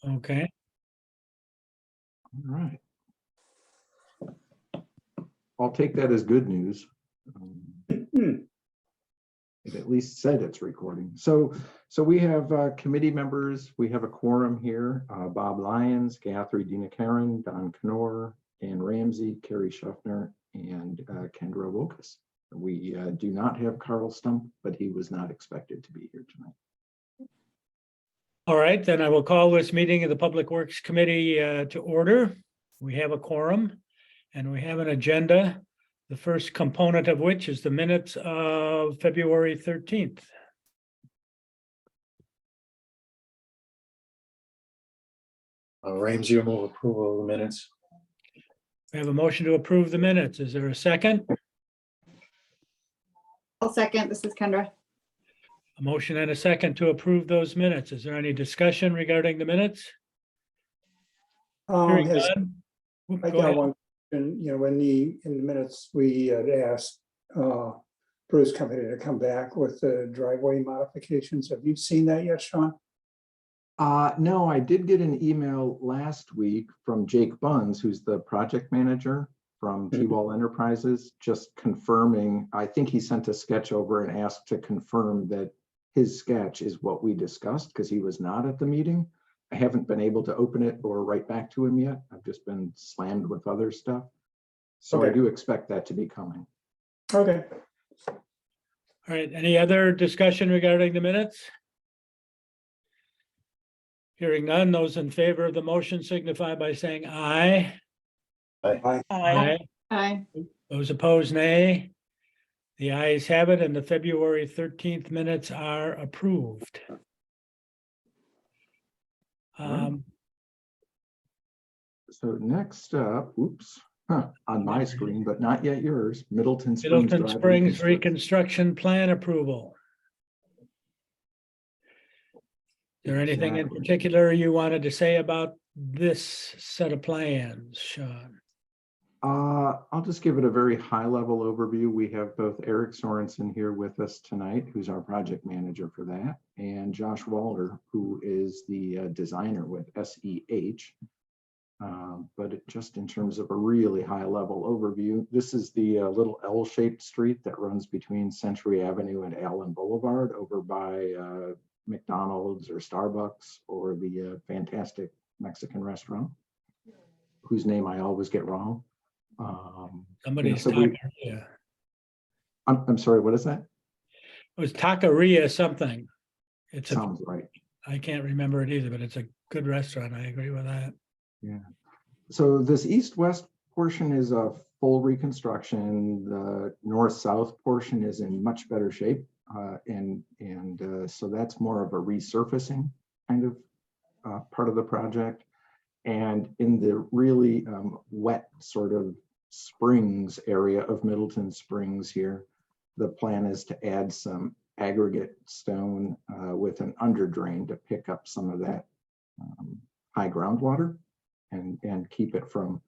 Okay, All right. I'll take that as good news. It at least said it's recording. So we have committee members. We have a quorum here. Bob Lyons, Guthrie Dina Karen, Don Knorr, Dan Ramsey, Carrie Schuffner, and Kendra Wilkus. We do not have Carl Stump, but he was not expected to be here tonight. all right, then I will call this meeting of the Public Works Committee to order. We have a quorum and we have an agenda. The first component of which is the minutes of February 13th. Ramsey will move approval of the minutes. We have a motion to approve the minutes. Is there a second? I'll second. This is Kendra. A motion and a second to approve those minutes. Is there any discussion regarding the minutes? Hearing Has- none. Oop, I go got ahead. one, and in the minutes, we had asked Bruce Company to come back with the driveway modifications. Have you seen that yet, Sean? No, I did get an email last week from Jake Buns, who's the project manager from T-Wall Enterprises, just confirming. I think he sent a sketch over and asked to confirm that his sketch is what we discussed because he was not at the meeting. I haven't been able to open it or write back to him yet. I've just been slammed with other stuff. So I Okay. do expect that to be coming. Okay. All right, any other discussion regarding the minutes? Hearing none, those in favor of the motion signify by saying aye. Aye. Aye. Aye. Those opposed, nay. The ayes have it and the February 13th minutes are approved. So next up, on my screen, but not yet yours, Middleton Springs. Middleton Drive Springs reconstruction. reconstruction plan approval. Is there anything in Exactly. particular you wanted to say about this set of plans, Sean? I'll just give it a very high-level overview. We have both Eric Sorensen here with us tonight, who's our project manager for that, and Josh Walter, who is the designer with SEH. Just in terms of a really high-level overview, this is the little L-shaped street that runs between Century Avenue and Allen Boulevard over by McDonald's or Starbucks or the fantastic Mexican restaurant, whose name I always get wrong. Somebody's so we- Taqueria. I'm sorry, what is that? It was Taqueria something. It's Sounds right. I can't remember it either, but it's a good restaurant. I agree with that. Yeah. So this east-west portion is a full reconstruction. The north-south portion is in much better shape. So that's more of a resurfacing kind of part of the project. And in the really wet sort of springs area of Middleton Springs here, the plan is to add some aggregate stone with an under drain to pick up some of that high groundwater and keep it from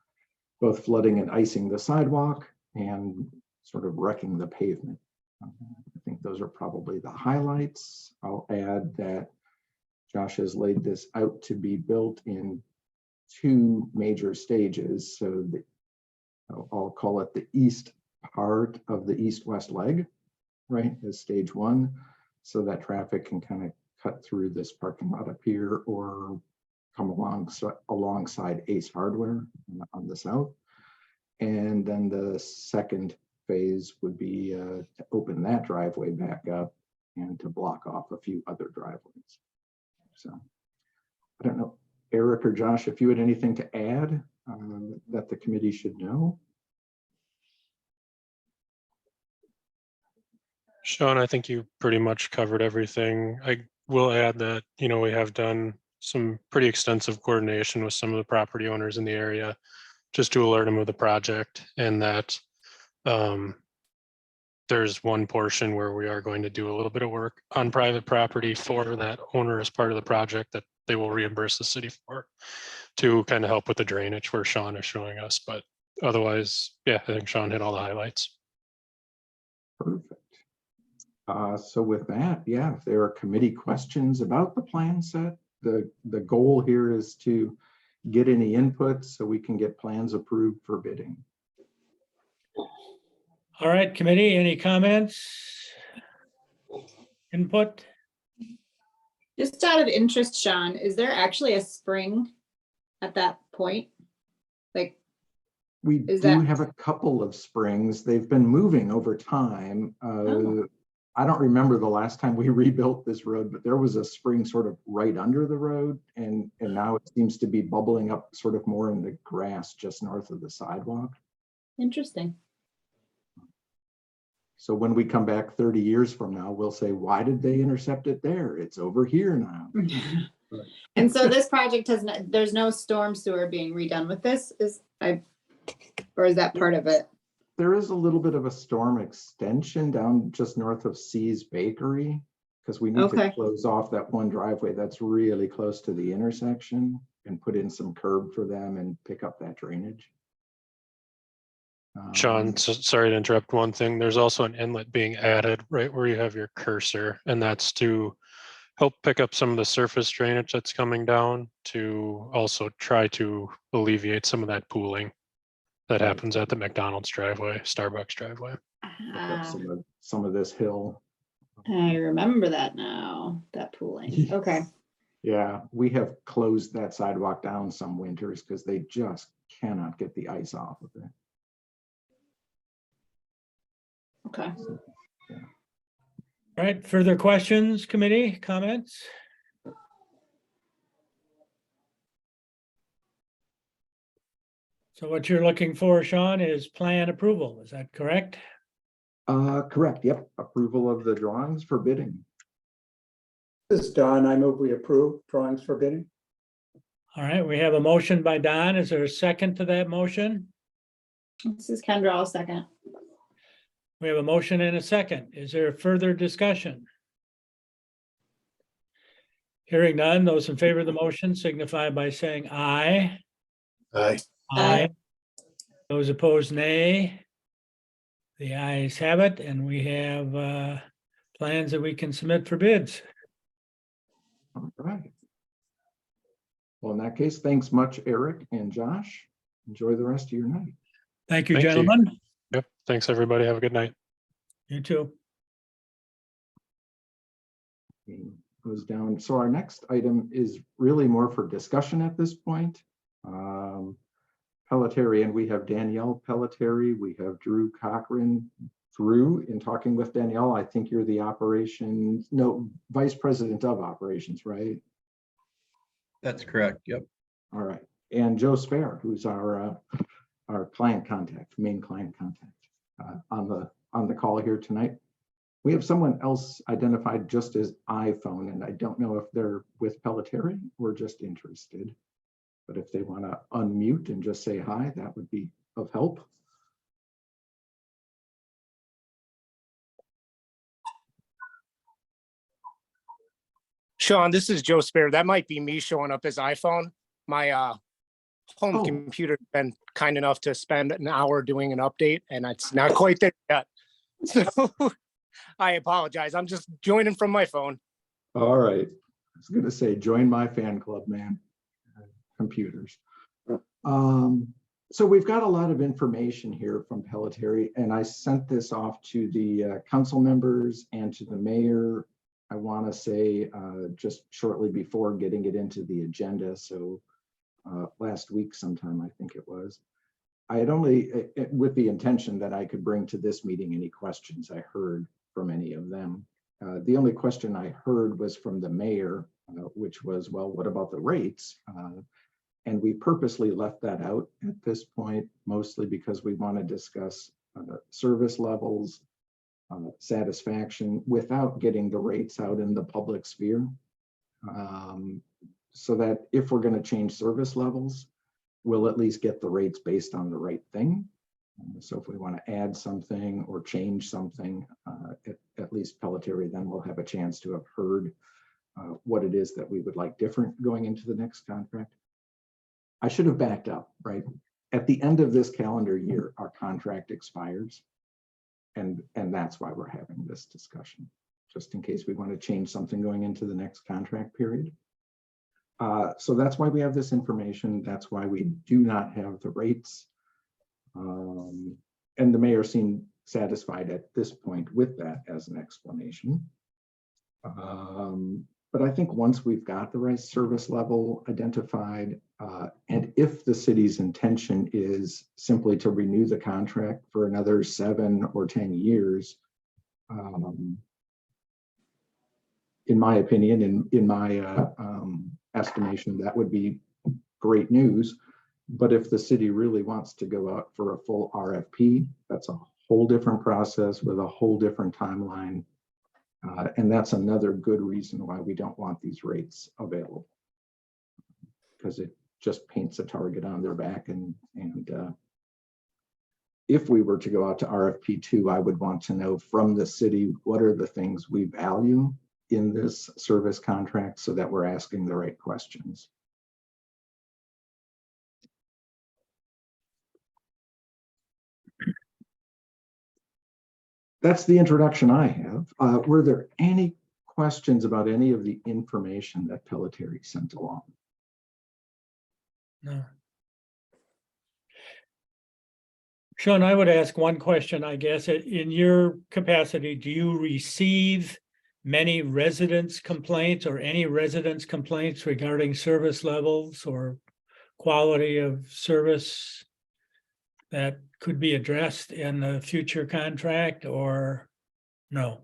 both flooding and icing the sidewalk and sort of wrecking the pavement. I think those are probably the highlights. I'll add that Josh has laid this out to be built in 2 major stages. So I'll call it the east part of the east-west leg, right, as stage 1, so that traffic can kind of cut through this parking lot up here or come alongside Ace Hardware on the south. And then the second phase would be to open that driveway back up and to block off a few other driveways. So I don't know, Eric or Josh, if you had anything to add that the committee should know. Sean, I think you pretty much covered everything. I will add that, we have done some pretty extensive coordination with some of the property owners in the area just to alert them of the project, and that there's one portion where we are going to do a little bit of work on private property for that owner as part of the project that they will reimburse the city for, to kind of help with the drainage where Sean is showing us. But otherwise, yeah, I think Sean hit all the highlights. Perfect. So with that, yeah, if there are committee questions about the plan set, the goal here is to get any input so we can get plans approved for bidding. All right, committee, any comments? Input? Just out of interest, Sean, is there actually a spring at that point? Like, We Is do that- have a couple of springs. They've been moving over time. Oh. I don't remember the last time we rebuilt this road, but there was a spring sort of right under the road, and now it seems to be bubbling up sort of more in the grass just north of the sidewalk. interesting. So when we come back 30 years from now, we'll say, why did they intercept it there? It's over here now. And so this project has, there's no storm sewer being redone with this, or is that part of it? There is a little bit of a storm extension down just north of C's Bakery, because we need Okay. to close off that one driveway that's really close to the intersection and put in some curb for them and pick up that drainage. Sean, sorry to interrupt one thing. There's also an inlet being added right where you have your cursor, and that's to help pick up some of the surface drainage that's coming down, to also try to alleviate some of that pooling that Right. happens at the McDonald's driveway, Starbucks driveway. Pick up some of this hill. I remember that now, that pooling. Okay. Yeah, we have closed that sidewalk down some winters because they just cannot get the ice off of it. Okay. All right, further questions, committee, comments? So what you're looking for, Sean, is plan approval, is that correct? Correct, yep, approval of the drawings for bidding. This is Don. I move we approve drawings for bidding. All right, we have a motion by Don. Is there a second to that motion? This is Kendra, I'll second. We have a motion and a second. Is there further discussion? Hearing none, those in favor of the motion signify by saying aye. Aye. Aye. Those opposed, nay. The ayes have it, and we have plans that we can submit for bids. All right. Well, in that case, thanks much, Eric and Josh. Enjoy the rest of your night. Thank you, Thank you. gentlemen. Yep. Thanks, everybody. Have a good night. You too. Goes down. So our next item is really more for discussion at this point. Pelletieri, and we have Danielle Pelletieri, we have Drew Cochran. Drew, in talking with Danielle, I think you're the Vice President of Operations, right? That's correct. Yep. All right. And Joe Spare, who's our client contact, main client contact on the call here tonight. We have someone else identified just as iPhone, and I don't know if they're with Pelletieri or just interested. But if they want to unmute and just say hi, that would be of help. Sean, this is Joe Spare. That might be me showing up as iPhone. My home Oh. computer's been kind enough to spend an hour doing an update, and it's not quite there yet. So I apologize. I'm just joining from my phone. All right. I was going to say, join my fan club, man. Computers. So we've got a lot of information here from Pelletieri, and I sent this off to the council members and to the mayor. I want to say just shortly before getting it into the agenda. So last week sometime, I think it was. I had only, with the intention that I could bring to this meeting any questions I heard from any of them. The only question I heard was from the mayor, which was, well, what about the rates? And we purposely left that out at this point, mostly because we want to discuss service levels, satisfaction, without getting the rates out in the public sphere. So that if we're going to change service levels, we'll at least get the rates based on the right thing. So if we want to add something or change something, at least Pelletieri then will have a chance to have heard what it is that we would like different going into the next contract. I should have backed up, right? At the end of this calendar year, our contract expires. And that's why we're having this discussion, just in case we want to change something going into the next contract period. So that's why we have this information. That's why we do not have the rates. And the mayor seemed satisfied at this point with that as an explanation. But I think once we've got the right service level identified, and if the city's intention is simply to renew the contract for another 7 or 10 years, in my opinion, in my estimation, that would be great news. But if the city really wants to go out for a full RFP, that's a whole different process with a whole different timeline. And that's another good reason why we don't want these rates available. Because it just paints a target on their back. And if we were to go out to RFP 2, I would want to know from the city, what are the things we value in this service contract so that we're asking the right questions. That's the introduction I have. Were there any questions about any of the information that Pelletieri sent along? No. Sean, I would ask one question, I guess. In your capacity, do you receive many residents' complaints or any residents' complaints regarding service levels or quality of service that could be addressed in a future contract, or no?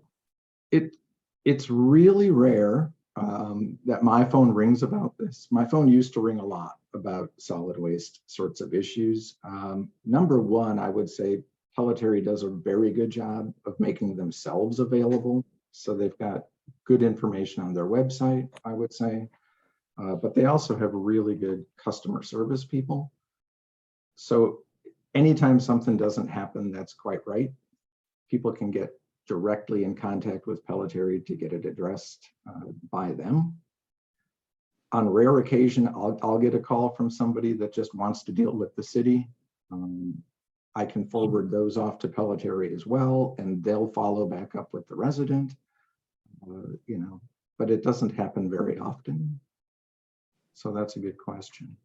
It's really rare that my phone rings about this. My phone used to ring a lot about solid waste sorts of issues. Number one, I would say Pelletieri does a very good job of making themselves available. So they've got good information on their website, I would say. But they also have really good customer service people. So anytime something doesn't happen that's quite right, people can get directly in contact with Pelletieri to get it addressed by them. On rare occasion, I'll get a call from somebody that just wants to deal with the city. I can forward those off to Pelletieri as well, and they'll follow back up with the resident. But it doesn't happen very often. So that's a good question.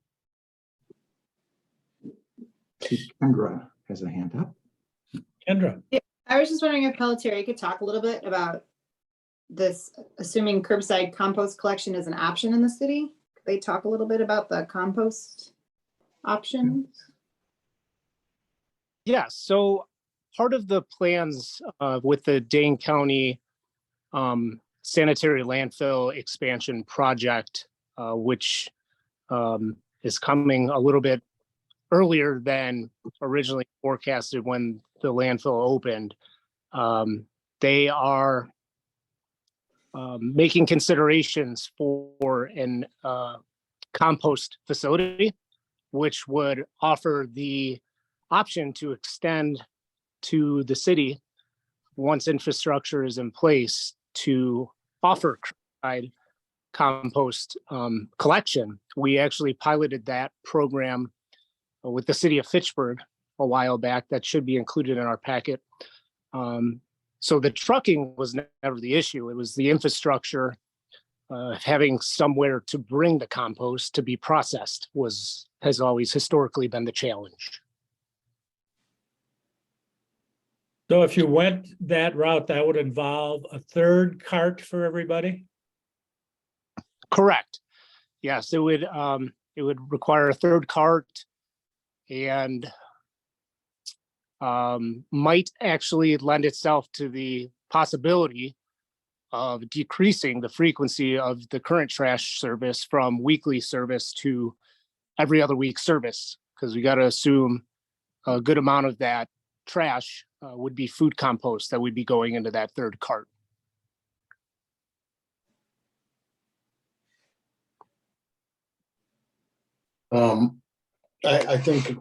Kendra has a hand up. Kendra? I was just wondering if Pelletieri could talk a little bit about this, assuming curbside compost collection is an option in the city. Could they talk a little bit about the compost options? Yeah, so part of the plans with the Dane County sanitary landfill expansion project, which is coming a little bit earlier than originally forecasted when the landfill opened. They are making considerations for an compost facility, which would offer the option to extend to the city once infrastructure is in place to offer curbside compost collection. We actually piloted that program with the city of Fitchburg a while back. That should be included in our packet. So the trucking was never the issue. It was the infrastructure, having somewhere to bring the compost to be processed has always historically been the challenge. So if you went that route, that would involve a third cart for everybody? Correct. Yes, it would require a third cart and might actually lend itself to the possibility of decreasing the frequency of the current trash service from weekly service to every other week service, because we got to assume a good amount of that trash would be food compost that would be going into that third cart. I think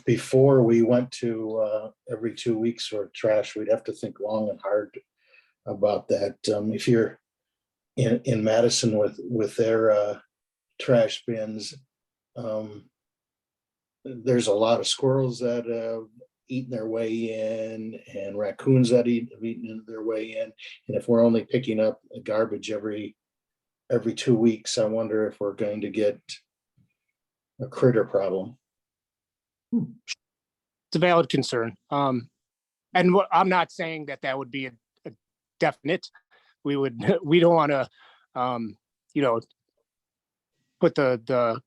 before we went to every 2 weeks for trash, we'd have to think long and hard about that. If you're in Madison with their trash bins, there's a lot of squirrels that have eaten their way in and raccoons that have eaten their way in. And if we're only picking up garbage every every 2 weeks, I wonder if we're going to get a critter problem. It's a valid concern. And I'm not saying that that would be a definite. We don't want to, put the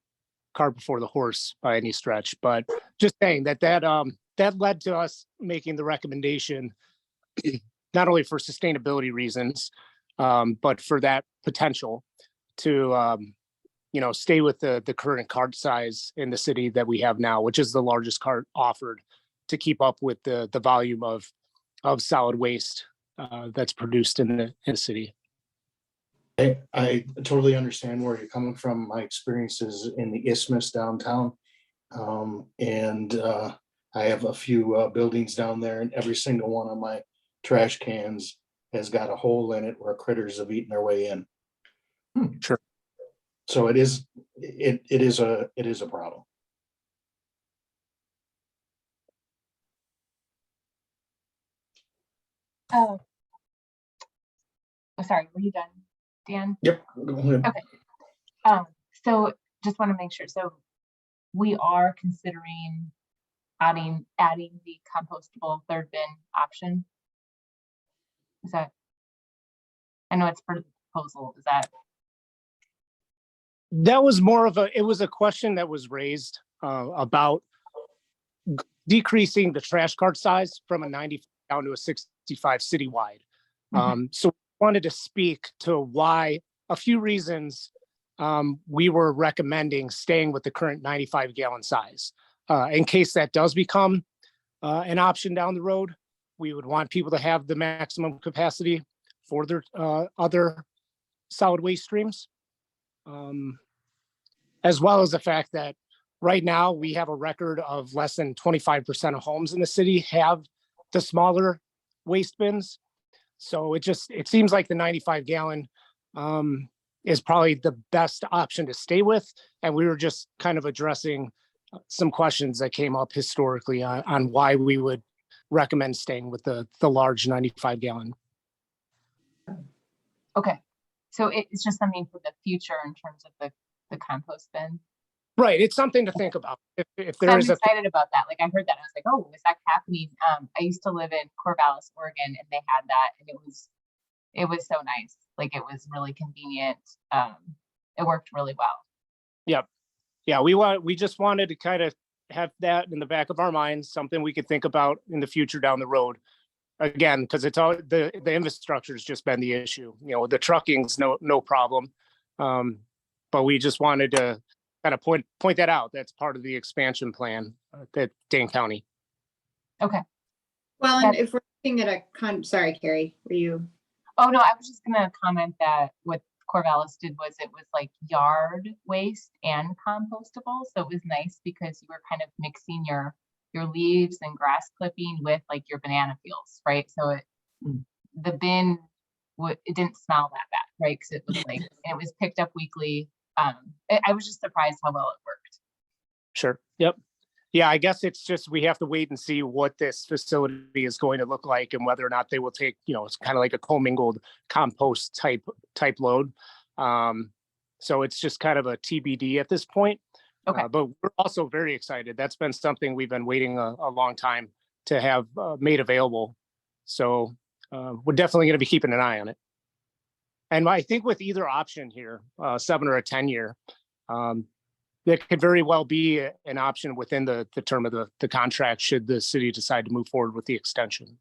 cart before the horse by any stretch, but just saying that led to us making the recommendation, not only for sustainability reasons, but for that potential to, stay with the current cart size in the city that we have now, which is the largest cart offered to keep up with the volume of solid waste that's produced in the city. I totally understand where you're coming from. My experiences in the Isthmus downtown. And I have a few buildings down there, and every single one of my trash cans has got a hole in it where critters have eaten their way in. Sure. So it is a problem. Oh, sorry, were you done, Dan? Yep. Go ahead. Okay. So just want to make sure. So we are considering adding the compostable third bin option. Is that? I know it's part of the proposal. Is that? That was it was a question that was raised about decreasing the trash cart size from a 90 down to a 65 citywide. So we wanted to speak to why, a few reasons we were recommending staying with the current 95 gallon size. In case that does become an option down the road, we would want people to have the maximum capacity for their other solid waste streams. As well as the fact that right now we have a record of less than 25% of homes in the city have the smaller waste bins. So it seems like the 95 gallon is probably the best option to stay with. And we were just kind of addressing some questions that came up historically on why we would recommend staying with the large 95 gallon. Okay. So it's just something for the future in terms of the compost bin. Right. It's something to think about. If So there I'm is a excited about that. Like I heard that, I was like, oh, is that happening? I used to live in Corvallis, Oregon, and they had that, and it was so nice. Like it was really convenient. It worked really well. Yep. Yeah, we just wanted to kind of have that in the back of our minds, something we could think about in the future down the road. Again, because it's all the infrastructure has just been the issue. The trucking's no problem. But we just wanted to kind of point that out. That's part of the expansion plan at Dane County. Okay. Well, and if we're looking at sorry, Carrie, were you? Oh no, I was just gonna comment that what Corvallis did was it was like yard waste and compostable. So it was nice because you were kind of mixing your leaves and grass clipping with like your banana peels, right? So the bin it didn't smell that bad, right? Because it was like it was picked up weekly. I was just surprised how well it worked. Sure. Yep. Yeah, I guess it's just we have to wait and see what this facility is going to look like and whether or not they will take, it's kind of like a commingled compost type load. So it's just kind of a TBD at this point. Okay. But we're also very excited. That's been something we've been waiting a long time to have made available. So we're definitely going to be keeping an eye on it. And I think with either option here, 7 or a 10-year, there could very well be an option within the term of the contract should the city decide to move forward with the extension.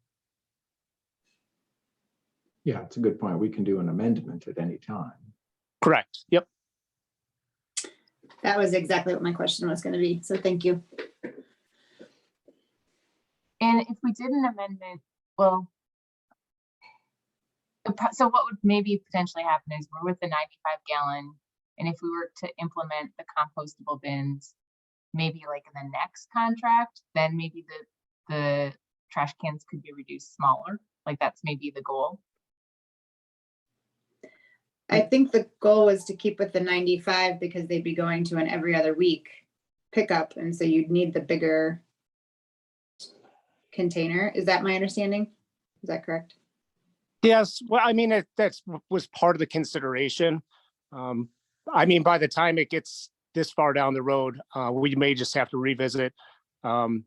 Yeah, it's a good point. We can do an amendment at any time. Correct. Yep. That was exactly what my question was going to be. So thank you. And if we did an amendment, well, so what would maybe potentially happen is we're with the 95 gallon, and if we were to implement the compostable bins, maybe like in the next contract, then maybe the trash cans could be reduced smaller. Like that's maybe the goal. I think the goal was to keep with the 95 because they'd be going to an every other week pickup. And so you'd need the bigger container. Is that my understanding? Is that correct? Yes. Well, I mean, that was part of the consideration. I mean, by the time it gets this far down the road, we may just have to revisit how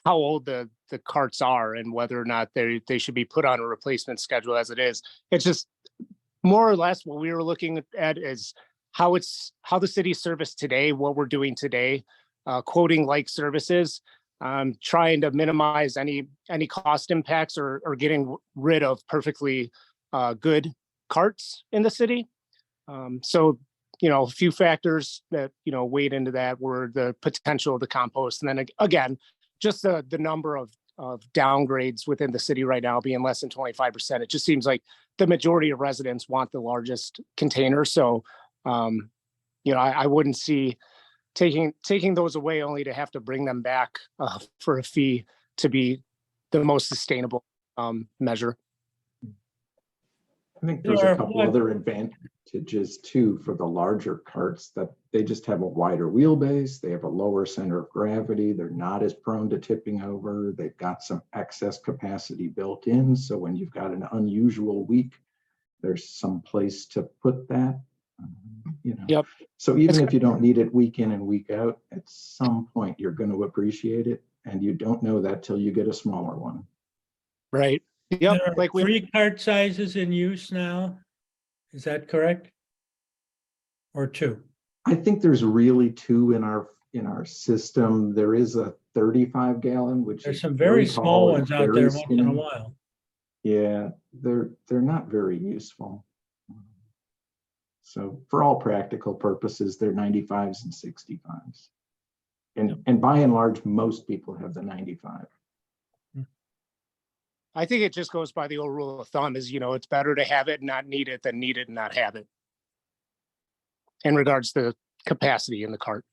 old the carts are and whether or not they should be put on a replacement schedule as it is. It's just more or less what we were looking at is how the city service today, what we're doing today, quoting like services, trying to minimize any cost impacts or getting rid of perfectly good carts in the city. So, a few factors that, weighed into that were the potential of the compost. And then again, just the number of downgrades within the city right now being less than 25%. It just seems like the majority of residents want the largest container. So, I wouldn't see taking those away only to have to bring them back for a fee to be the most sustainable measure. I think there's a couple other advantages too for the larger carts, that they just have a wider wheelbase, they have a lower center of gravity, they're not as prone to tipping over, they've got some excess capacity built in, so when you've got an unusual week, there's some place to put that. Yep. So even if you don't need it week in and week out, at some point you're going to appreciate it, and you don't know that till you get a smaller one. Right. Yep. There are 3 cart sizes in use now. Is that correct? Or 2? I think there's really 2 in our system. There is a 35 gallon, which There's is some very tall small and ones out very there once in a skinny. while. Yeah, they're not very useful. So for all practical purposes, they're 95s and 65s. And by and large, most people have the 95. I think it just goes by the old rule of thumb is, it's better to have it and not need it than need it and not have it. In regards to capacity in the cart.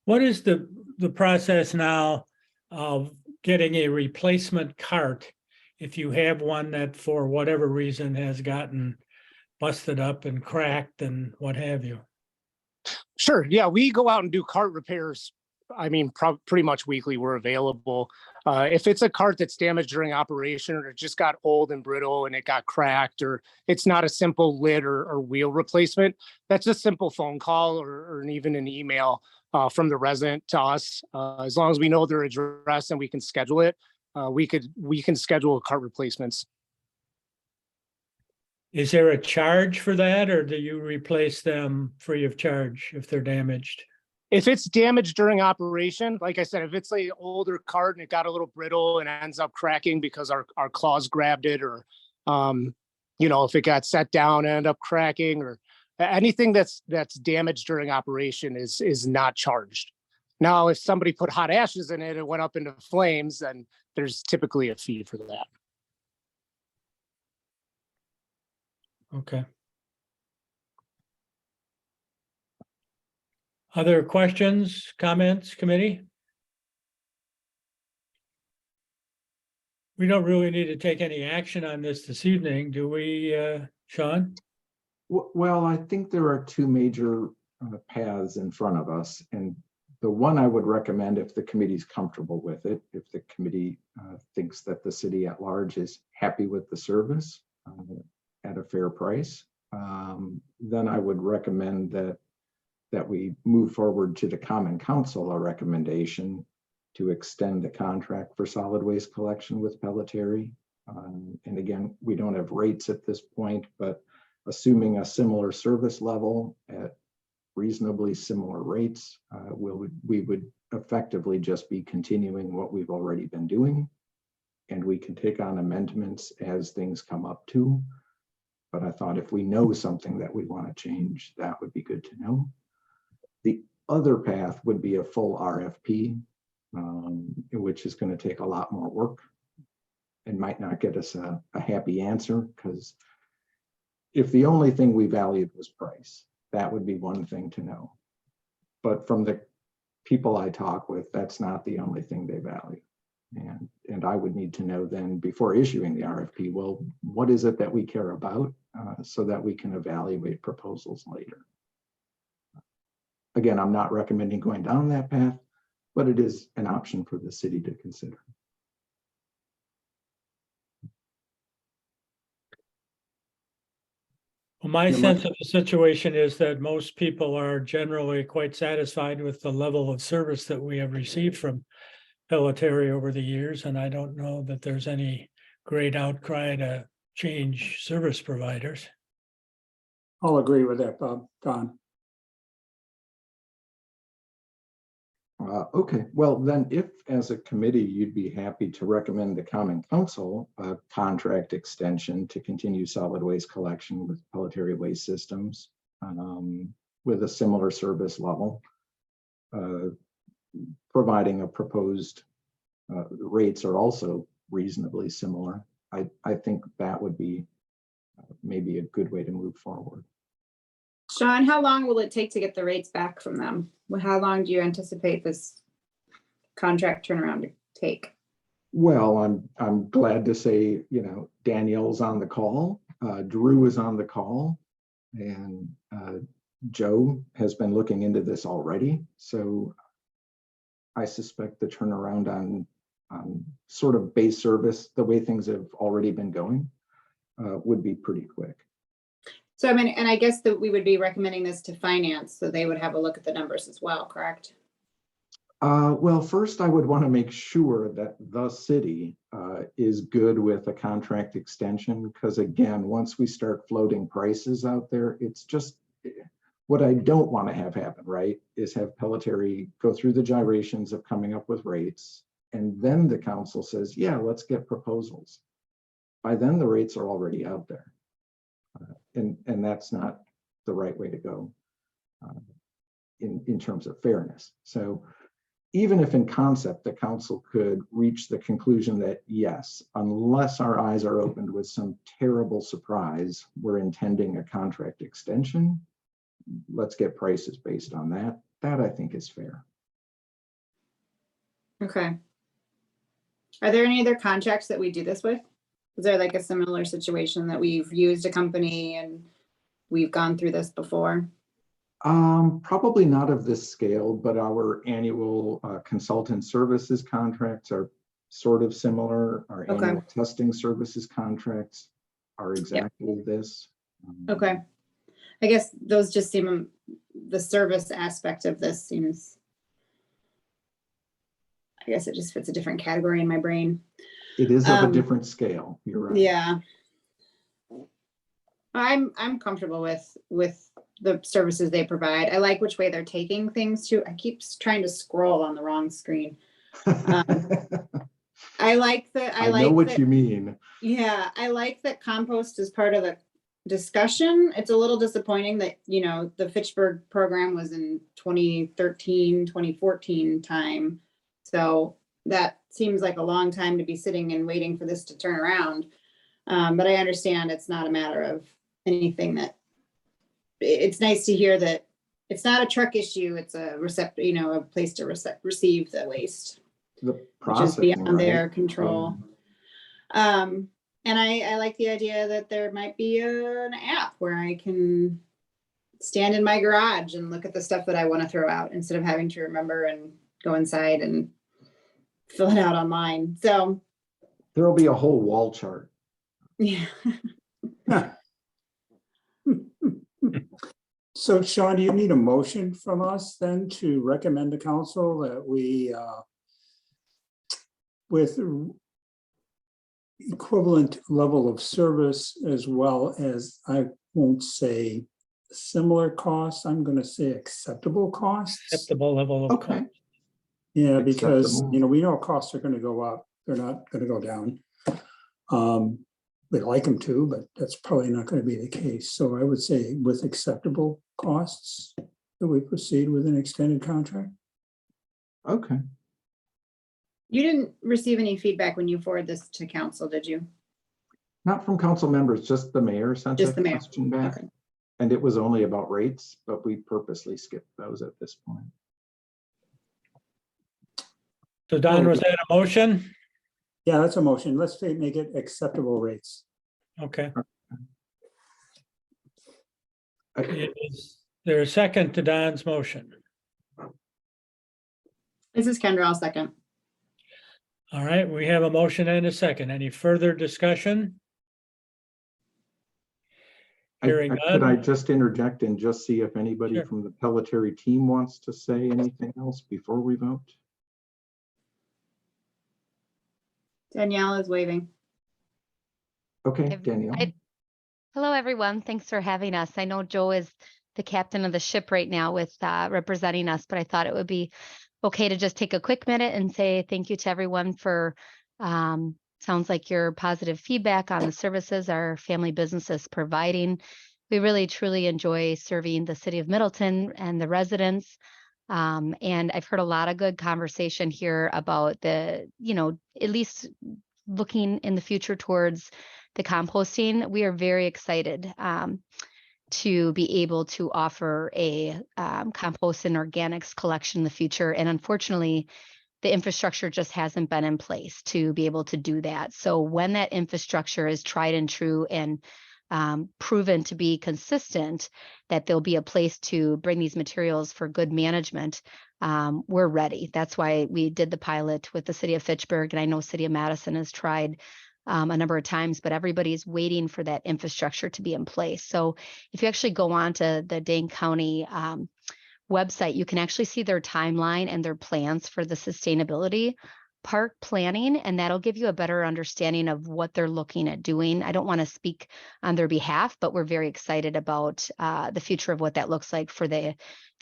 What is the process now of getting a replacement cart if you have one that for whatever reason has gotten busted up and cracked and what have you? Sure. Yeah, we go out and do cart repairs. I mean, pretty much weekly we're available. If it's a cart that's damaged during operation or it just got old and brittle and it got cracked, or it's not a simple lid or wheel replacement, that's a simple phone call or even an email from the resident to us. As long as we know their address and we can schedule it, we can schedule cart replacements. Is there a charge for that, or do you replace them free of charge if they're damaged? If it's damaged during operation, like I said, if it's an older cart and it got a little brittle and ends up cracking because our claws grabbed it, or if it got set down and ended up cracking, or anything that's damaged during operation is not charged. Now, if somebody put hot ashes in it and went up into flames, then there's typically a fee for that. Okay. Other questions, comments, committee? We don't really need to take any action on this evening, do we, Sean? Well, I think there are 2 major paths in front of us, and the one I would recommend, if the committee's comfortable with it, if the committee thinks that the city at large is happy with the service at a fair price, then I would recommend that we move forward to the Common Council a recommendation to extend the contract for solid waste collection with Pelletieri. And again, we don't have rates at this point, but assuming a similar service level at reasonably similar rates, we would effectively just be continuing what we've already been doing. And we can take on amendments as things come up too. But I thought if we know something that we want to change, that would be good to know. The other path would be a full RFP, which is going to take a lot more work and might not get us a happy answer, because if the only thing we valued was price, that would be one thing to know. But from the people I talk with, that's not the only thing they value. And I would need to know then, before issuing the RFP, well, what is it that we care about, so that we can evaluate proposals later. Again, I'm not recommending going down that path, but it is an option for the city to consider. My Yeah, sense of the situation is that most people are generally quite satisfied with the level of service that we have received from Pelletier over the years, and I don't know that there's any great outcry to change service providers. I'll agree with that, Bob. Don. Okay, well then, if as a committee, you'd be happy to recommend the Common Council a contract extension to continue solid waste collection with Pelletier Waste Systems with a similar service level, providing a proposed rates are also reasonably similar. I think that would be maybe a good way to move forward. Sean, how long will it take to get the rates back from them? How long do you anticipate this contract turnaround to take? Well, I'm glad to say, you know, Danielle's on the call, Drew is on the call, and Joe has been looking into this already. So I suspect the turnaround on sort of base service, the way things have already been going, would be pretty quick. So I mean, and I guess that we would be recommending this to finance, so they would have a look at the numbers as well, correct? Well, first I would want to make sure that the city is good with a contract extension, because again, once we start floating prices out there, it's just what I don't want to have happen, right? Is have Pelletier go through the gyrations of coming up with rates, and then the council says, yeah, let's get proposals. By then the rates are already out there. And that's not the right way to go in terms of fairness. So even if in concept, the council could reach the conclusion that yes, unless our eyes are opened with some terrible surprise, we're intending a contract extension, let's get prices based on that. That I think is fair. Okay. Are there any other contracts that we do this with? Is there like a similar situation that we've used a company and we've gone through this before? Probably not of this scale, but our annual consultant services contracts are sort of similar. Our annual testing services contracts are exactly this. Okay. I guess those just seem, the service aspect of this seems, I guess it just fits a different category in my brain. It is of a different scale. You're right. Yeah. I'm comfortable with the services they provide. I like which way they're taking things to. I keep trying to scroll on the wrong screen. I like that. I know what you mean. Yeah, I like that compost is part of the discussion. It's a little disappointing that, you know, the Fitchburg program was in 2013, 2014 time. So that seems like a long time to be sitting and waiting for this to turn around. But I understand it's not a matter of anything that, it's nice to hear that it's not a truck issue. It's a a place to receive the waste, The process which is beyond their control. And I like the idea that there might be an app where I can stand in my garage and look at the stuff that I want to throw out instead of having to remember and go inside and fill it out online. So there'll be a whole wall chart. yeah. So Sean, do you need a motion from us then to recommend to council that we, with equivalent level of service, as well as, I won't say similar costs, I'm going to say acceptable costs? Acceptable level of Okay. cost. Yeah, because, Acceptable. you know, we know costs are going to go up. They're not going to go down. We'd like them to, but that's probably not going to be the case. So I would say with acceptable costs that we proceed with an extended contract. Okay. You didn't receive any feedback when you forwarded this to council, did you? Not from council members, just the mayor sent Just a the mayor. question back. Okay. And it was only about rates, but we purposely skipped those at this point. So Don, was that a motion? Yeah, that's a motion. Let's say make it acceptable rates. Okay. I- Is there a second to Don's motion? This is Kendra, I'll second. All right, we have a motion and a second. Any further discussion? Hearing Could I none. just interject and just see if anybody Sure. from the Pelletier team wants to say anything else before we vote? Danielle is waving. Okay, I've- Danielle. Hello, everyone. Thanks for having us. I know Joe is the captain of the ship right now with representing us, but I thought it would be okay to just take a quick minute and say thank you to everyone for sounds like your positive feedback on the services our family business is providing. We really truly enjoy serving the city of Middleton and the residents. And I've heard a lot of good conversation here about the, at least looking in the future towards the composting. We are very excited to be able to offer a compost and organics collection in the future. And unfortunately, the infrastructure just hasn't been in place to be able to do that. So when that infrastructure is tried and true and proven to be consistent, that there'll be a place to bring these materials for good management, we're ready. That's why we did the pilot with the city of Fitchburg, and I know city of Madison has tried a number of times, but everybody's waiting for that infrastructure to be in place. So if you actually go on to the Dane County website, you can actually see their timeline and their plans for the sustainability park planning, and that'll give you a better understanding of what they're looking at doing. I don't want to speak on their behalf, but we're very excited about the future of what that looks like for the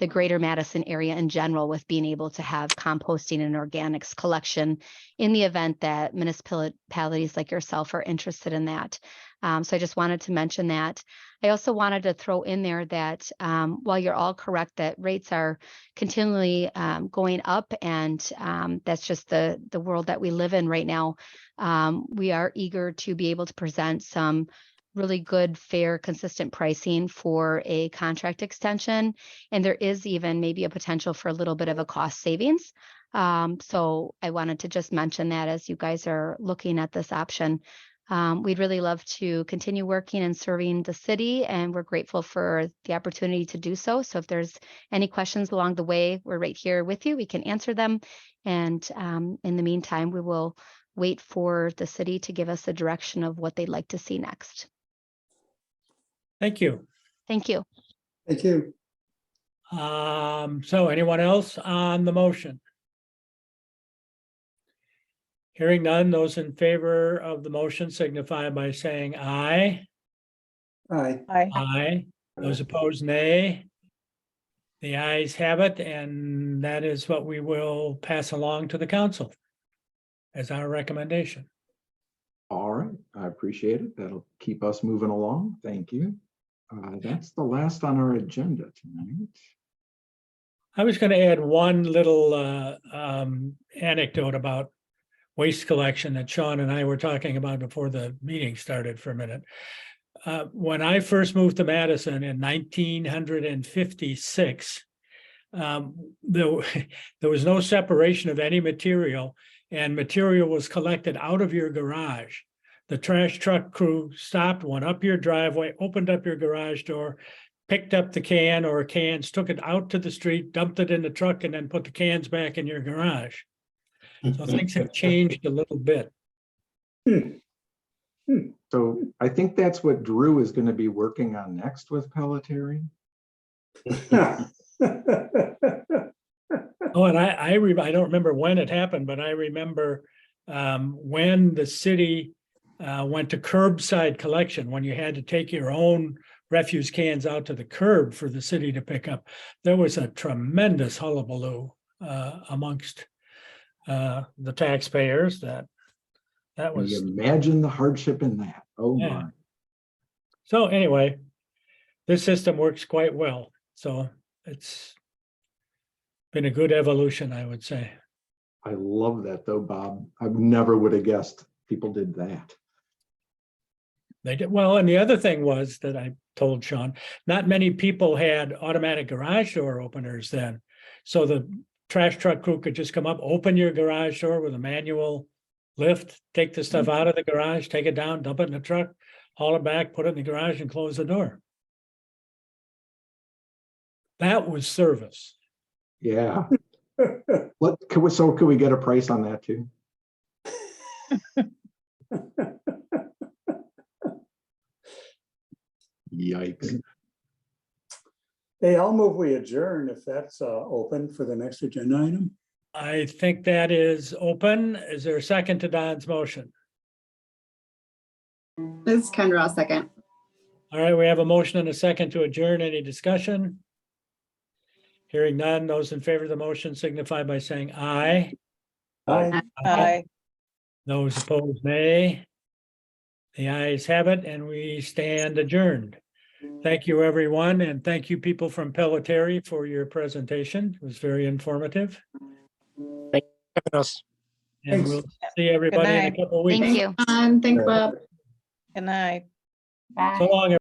greater Madison area in general, with being able to have composting and organics collection in the event that municipalities like yourself are interested in that. So I just wanted to mention that. I also wanted to throw in there that while you're all correct that rates are continually going up, and that's just the world that we live in right now, we are eager to be able to present some really good, fair, consistent pricing for a contract extension. And there is even maybe a potential for a little bit of a cost savings. So I wanted to just mention that as you guys are looking at this option. We'd really love to continue working and serving the city, and we're grateful for the opportunity to do so. So if there's any questions along the way, we're right here with you. We can answer them. And in the meantime, we will wait for the city to give us a direction of what they'd like to see next. Thank you. Thank you. Thank you. So anyone else on the motion? Hearing none, those in favor of the motion signify by saying aye. Aye. Aye. Those opposed, nay. The ayes have it, and that is what we will pass along to the council as our recommendation. All right, I appreciate it. That'll keep us moving along. Thank you. That's the last on our agenda tonight. I was going to add one little anecdote about waste collection that Sean and I were talking about before the meeting started for a minute. When I first moved to Madison in 1956, there was no separation of any material, and material was collected out of your garage. The trash truck crew stopped, went up your driveway, opened up your garage door, picked up the can or cans, took it out to the street, dumped it in the truck, and then put the cans back in your garage. So things have changed a little bit. So I think that's what Drew is going to be working on next with Pelletier. Oh, and I don't remember when it happened, but I remember when the city went to curbside collection, when you had to take your own refuse cans out to the curb for the city to pick up. There was a tremendous hullabaloo amongst the taxpayers. That Can was. you imagine the hardship in that? Oh Yeah. my. So anyway, this system works quite well. So it's been a good evolution, I would say. I love that though, Bob. I never would have guessed people did that. They did well, and the other thing was that I told Sean, not many people had automatic garage door openers then. So the trash truck crew could just come up, open your garage door with a manual lift, take the stuff out of the garage, take it down, dump it in the truck, haul it back, put it in the garage and close the door. That was service. Yeah. Could we get a price on that too? Yikes. Hey, I'll move we adjourn if that's open for the next agenda item. I think that is open. Is there a second to Don's motion? This is Kendra, I'll second. All right, we have a motion and a second to adjourn. Any discussion? Hearing none, those in favor of the motion signify by saying aye. Aye. Aye. Those opposed, nay. The ayes have it, and we stand adjourned. Thank you, everyone, and thank you, people from Pelletier, for your presentation. It was very informative. Us. And we'll see everybody in a night. couple of weeks. Thank you. Thanks, Bob. Good night. Bye. So long,